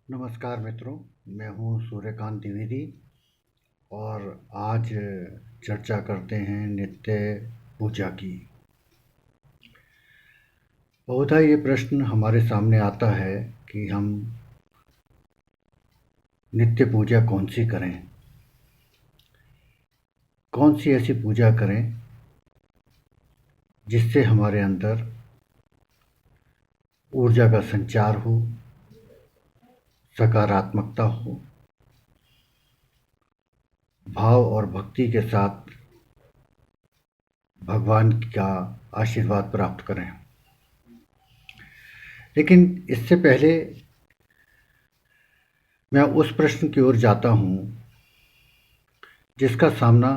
नमस्कार मित्रों, मैं हूँ सूर्यकांत द्विवेदी और आज चर्चा करते हैं नित्य पूजा की। बहुधा ये प्रश्न हमारे सामने आता है कि हम नित्य पूजा कौन सी करें, कौन सी ऐसी पूजा करें जिससे हमारे अंदर ऊर्जा का संचार हो, सकारात्मकता हो, भाव और भक्ति के साथ भगवान का आशीर्वाद प्राप्त करें। लेकिन इससे पहले मैं उस प्रश्न की ओर जाता हूँ जिसका सामना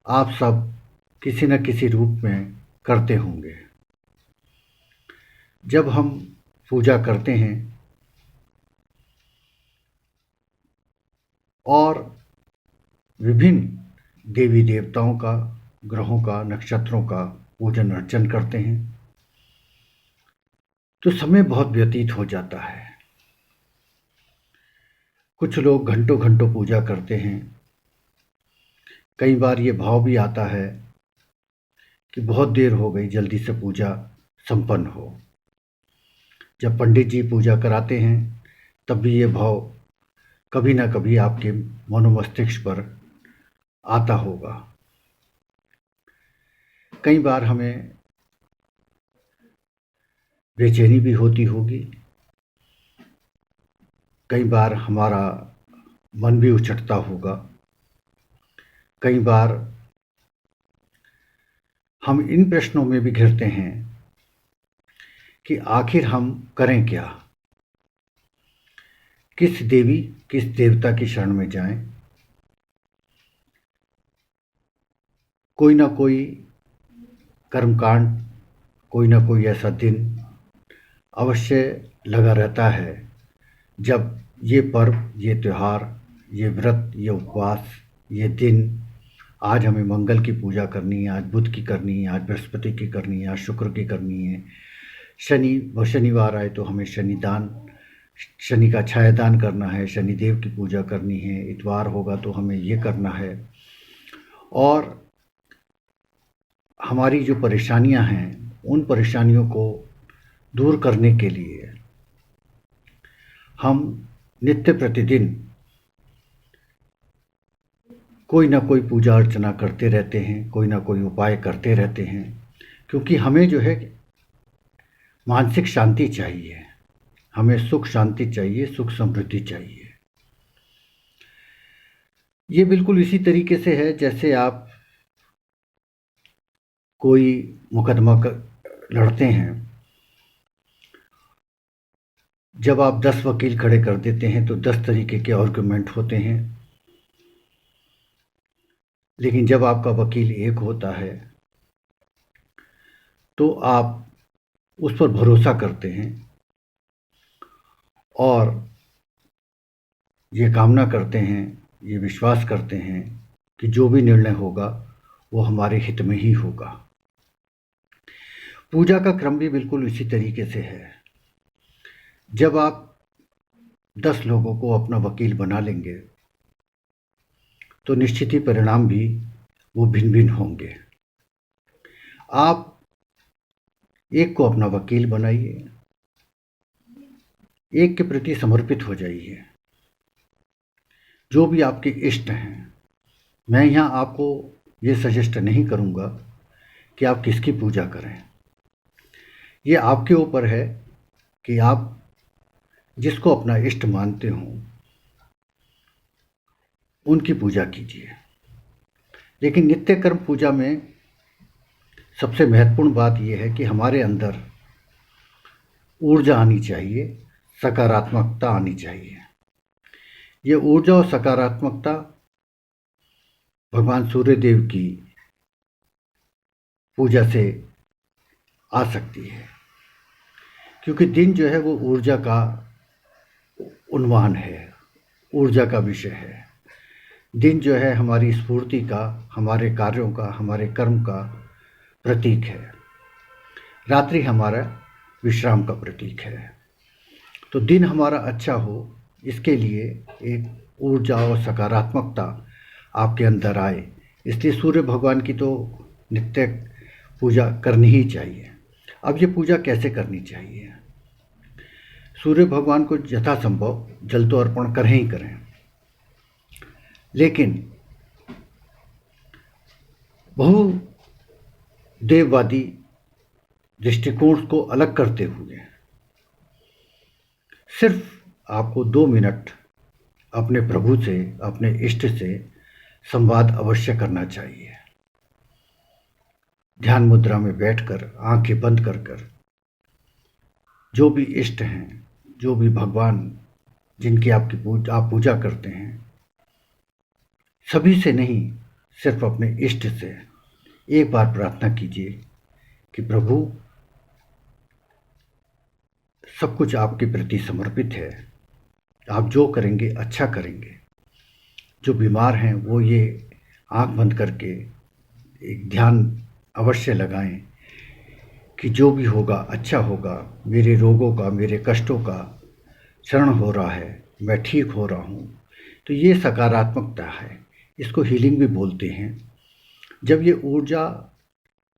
आप सब किसी न किसी रूप में करते होंगे। जब हम पूजा करते हैं और विभिन्न देवी देवताओं का, ग्रहों का, नक्षत्रों का पूजन अर्चन करते हैं तो समय बहुत व्यतीत हो जाता है। कुछ लोग घंटों घंटों पूजा करते हैं। कई बार ये भाव भी आता है कि बहुत देर हो गई, जल्दी से पूजा संपन्न हो। जब पंडित जी पूजा कराते हैं तब भी ये भाव कभी ना कभी आपके मनोमस्तिष्क पर आता होगा। कई बार हमें बेचैनी भी होती होगी, कई बार हमारा मन भी उचटता होगा, कई बार हम इन प्रश्नों में भी घिरते हैं कि आखिर हम करें क्या, किस देवी किस देवता की शरण में जाएं। कोई ना कोई कर्मकांड, कोई ना कोई ऐसा दिन अवश्य लगा रहता है जब ये पर्व, ये त्यौहार, ये व्रत, ये उपवास, ये दिन, आज हमें मंगल की पूजा करनी है, आज बुध की करनी है, आज बृहस्पति की करनी है, आज शुक्र की करनी है, शनिवार आए तो हमें शनि का छायादान करना है, शनिदेव की पूजा करनी है, इतवार होगा तो हमें ये करना है। और हमारी जो परेशानियां हैं उन परेशानियों को दूर करने के लिए हम नित्य प्रतिदिन कोई ना कोई पूजा अर्चना करते रहते हैं, कोई ना कोई उपाय करते रहते हैं, क्योंकि हमें जो है मानसिक शांति चाहिए, हमें सुख शांति चाहिए, सुख समृद्धि चाहिए। ये बिल्कुल इसी तरीके से है जैसे आप कोई मुकदमा लड़ते हैं। जब आप 10 वकील खड़े कर देते हैं तो 10 तरीके के आर्गुमेंट होते हैं, लेकिन जब आपका वकील एक होता है तो आप उस पर भरोसा करते हैं और ये कामना करते हैं, ये विश्वास करते हैं कि जो भी निर्णय होगा वो हमारे हित में ही होगा। पूजा का क्रम भी बिल्कुल इसी तरीके से है। जब आप 10 लोगों को अपना वकील बना लेंगे तो निश्चित ही परिणाम भी वो भिन्न भिन्न होंगे। आप एक को अपना वकील बनाइए, एक के प्रति समर्पित हो जाइए। जो भी आपके इष्ट हैं, मैं यहाँ आपको ये सजेस्ट नहीं करूँगा कि आप किसकी पूजा करें। ये आपके ऊपर है कि आप जिसको अपना इष्ट मानते हो उनकी पूजा कीजिए। लेकिन नित्य कर्म पूजा में सबसे महत्वपूर्ण बात यह है कि हमारे अंदर ऊर्जा आनी चाहिए, सकारात्मकता आनी चाहिए। ये ऊर्जा और सकारात्मकता भगवान सूर्यदेव की पूजा से आ सकती है, क्योंकि दिन जो है वो ऊर्जा का उन्वान है, ऊर्जा का विषय है। दिन जो है हमारी स्फूर्ति का, हमारे कार्यों का, हमारे कर्म का प्रतीक है। रात्रि हमारा विश्राम का प्रतीक है। तो दिन हमारा अच्छा हो, इसके लिए एक ऊर्जा और सकारात्मकता आपके अंदर आए, इसलिए सूर्य भगवान की तो नित्य पूजा करनी ही चाहिए। अब ये पूजा कैसे करनी चाहिए? सूर्य भगवान को यथासंभव जल तो अर्पण करें ही करें, लेकिन बहु देववादी दृष्टिकोण को अलग करते हुए सिर्फ आपको 2 मिनट अपने प्रभु से, अपने इष्ट से संवाद अवश्य करना चाहिए। ध्यान मुद्रा में बैठकर आंखें बंद कर कर जो भी इष्ट हैं, जो भी भगवान जिनकी आप पूजा करते हैं, सभी से नहीं, सिर्फ अपने इष्ट से एक बार प्रार्थना कीजिए कि प्रभु, सब कुछ आपके प्रति समर्पित है, आप जो करेंगे अच्छा करेंगे। जो बीमार हैं वो ये आंख बंद करके एक ध्यान अवश्य लगाएं कि जो भी होगा अच्छा होगा, मेरे रोगों का, मेरे कष्टों का क्षरण हो रहा है, मैं ठीक हो रहा हूँ। तो ये सकारात्मकता है, इसको हीलिंग भी बोलते हैं। जब ये ऊर्जा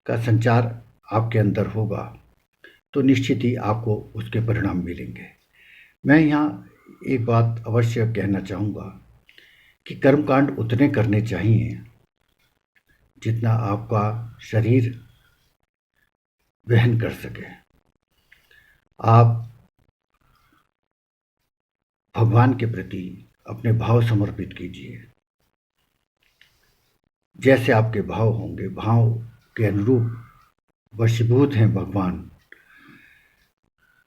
का संचार आपके अंदर होगा तो निश्चित ही आपको उसके परिणाम मिलेंगे। मैं यहाँ एक बात अवश्य कहना चाहूँगा कि कर्मकांड उतने करने चाहिए जितना आपका शरीर वहन कर सके। आप भगवान के प्रति अपने भाव समर्पित कीजिए। जैसे आपके भाव होंगे, भाव के अनुरूप वशीभूत हैं भगवान।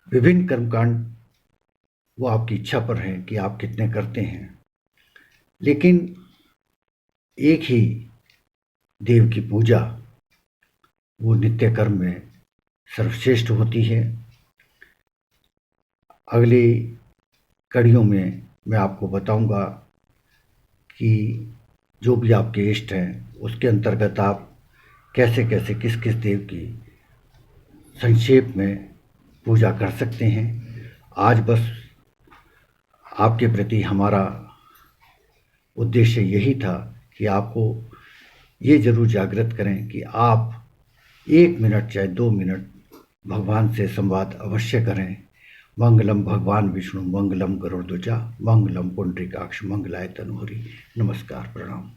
विभिन्न कर्मकांड वो आपकी इच्छा पर है कि आप कितने करते हैं, लेकिन एक ही देव की पूजा वो नित्य कर्म में सर्वश्रेष्ठ होती है। अगली कड़ियों में मैं आपको बताऊंगा कि जो भी आपके इष्ट हैं उसके अंतर्गत आप कैसे कैसे किस किस देव की संक्षेप में पूजा कर सकते हैं। आज बस आपके प्रति हमारा उद्देश्य यही था कि आपको ये ज़रूर जागृत करें कि आप 1 मिनट चाहे 2 मिनट भगवान से संवाद अवश्य करें। मंगलम भगवान विष्णु, मंगलम गरुड़ध्वजा, मंगलम पुंडरीकाक्ष, मंगलाय तनोहरि। नमस्कार, प्रणाम।